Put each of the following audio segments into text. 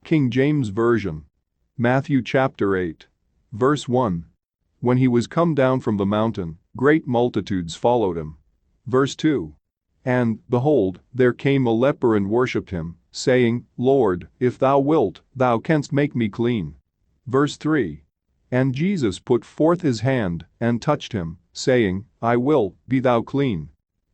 King James Version. Matthew chapter 8. Verse 1. When he was come down from the mountain, great multitudes followed him. Verse 2. And, behold, there came a leper and worshipped him, saying, Lord, if thou wilt, thou canst make me clean. Verse 3. And Jesus put forth his hand, and touched him, saying, I will, be thou clean.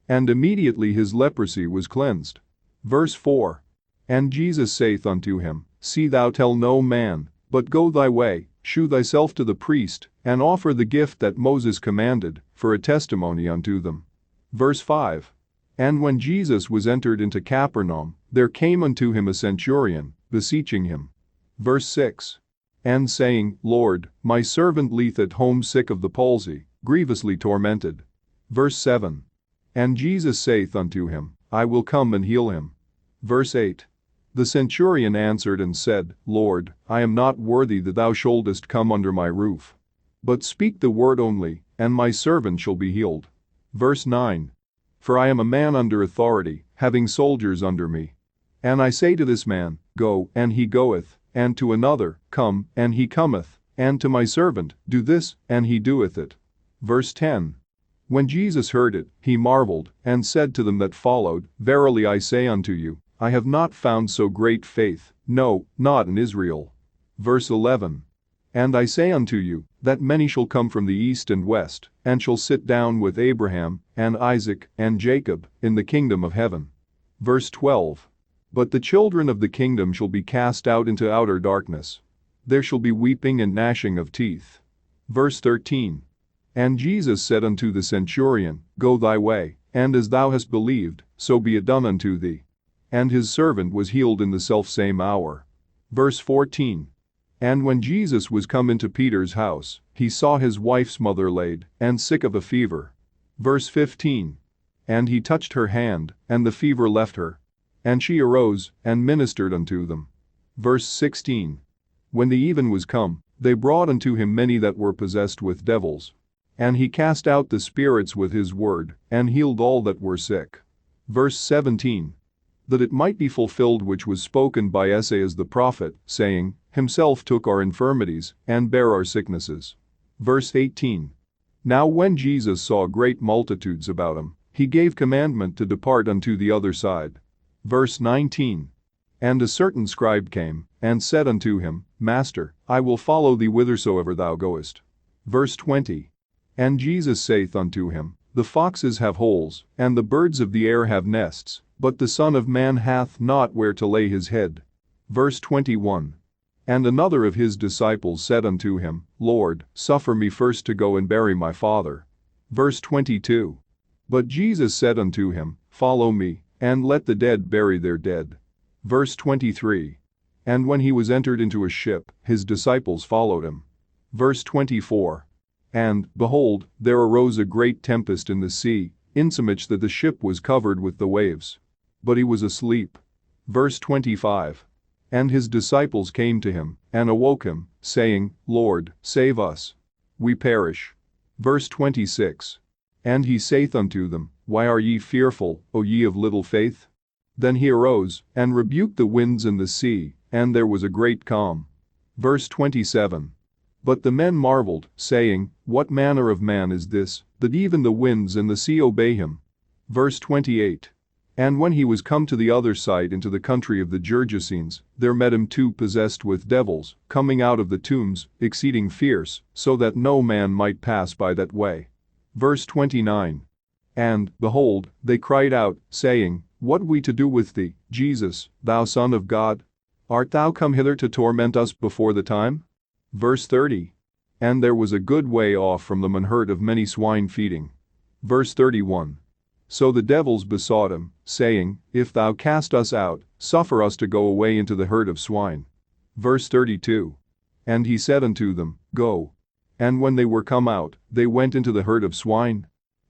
And immediately his leprosy was cleansed. Verse 4. And Jesus saith unto him, See thou tell no man, but go thy way, shew thyself to the priest, and offer the gift that Moses commanded, for a testimony unto them. Verse 5. And when Jesus was entered into Capernaum, there came unto him a centurion, beseeching him. Verse 6. And saying, Lord, my servant lieth at home sick of the palsy, grievously tormented. Verse 7. And Jesus saith unto him, I will come and heal him. Verse 8. The centurion answered and said, Lord, I am not worthy that thou shouldest come under my roof. But speak the word only, and my servant shall be healed. Verse 9. For I am a man under authority, having soldiers under me. And I say to this man, Go, and he goeth, and to another, Come, and he cometh, and to my servant, Do this, and he doeth it. Verse 10. When Jesus heard it, he marveled, and said to them that followed, Verily I say unto you, I have not found so great faith, no, not in Israel. Verse 11. And I say unto you, that many shall come from the east and west, and shall sit down with Abraham, and Isaac, and Jacob, in the kingdom of heaven. Verse 12. But the children of the kingdom shall be cast out into outer darkness. There shall be weeping and gnashing of teeth. Verse 13. And Jesus said unto the centurion, Go thy way, and as thou hast believed, so be it done unto thee. And his servant was healed in the selfsame hour. Verse 14. And when Jesus was come into Peter's house, he saw his wife's mother laid, and sick of a fever. Verse 15. And he touched her hand, and the fever left her. And she arose, and ministered unto them. Verse 16. When the even was come, they brought unto him many that were possessed with devils. And he cast out the spirits with his word, and healed all that were sick. Verse 17. That it might be fulfilled which was spoken by Esaias the prophet, saying, Himself took our infirmities, and bare our sicknesses. Verse 18. Now when Jesus saw great multitudes about him, he gave commandment to depart unto the other side. Verse 19. And a certain scribe came, and said unto him, Master, I will follow thee whithersoever thou goest. Verse 20. And Jesus saith unto him, The foxes have holes, and the birds of the air have nests, but the Son of Man hath not where to lay his head. Verse 21. And another of his disciples said unto him, Lord, suffer me first to go and bury my father. Verse 22. But Jesus said unto him, Follow me, and let the dead bury their dead. Verse 23. And when he was entered into a ship, his disciples followed him. Verse 24. And, behold, there arose a great tempest in the sea, insomuch that the ship was covered with the waves. But he was asleep. Verse 25. And his disciples came to him, and awoke him, saying, Lord, save us. We perish. Verse 26. And he saith unto them, Why are ye fearful, O ye of little faith? Then he arose, and rebuked the winds and the sea, and there was a great calm. Verse 27. But the men marveled, saying, What manner of man is this, that even the winds and the sea obey him? Verse 28. And when he was come to the other side into the country of the Gergesenes, there met him two possessed with devils, coming out of the tombs, exceeding fierce, so that no man might pass by that way. Verse 29. And, behold, they cried out, saying, What have we to do with thee, Jesus, thou Son of God? Art thou come hither to torment us before the time? Verse 30. And there was a good way off from them an herd of many swine feeding. Verse 31. So the devils besought him, saying, If thou cast us out, suffer us to go away into the herd of swine. Verse 32. And he said unto them, Go. And when they were come out, they went into the herd of swine.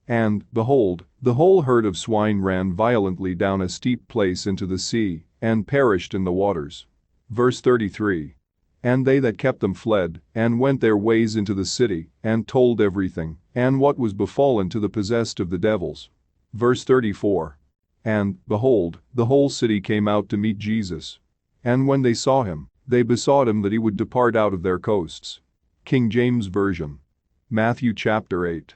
And, behold, the whole herd of swine ran violently down a steep place into the sea, and perished in the waters. Verse 33. And they that kept them fled, and went their ways into the city, and told everything, and what was befallen to the possessed of the devils. Verse 34. And, behold, the whole city came out to meet Jesus. And when they saw him, They besought him that he would depart out of their coasts. King James Version. Matthew chapter 8.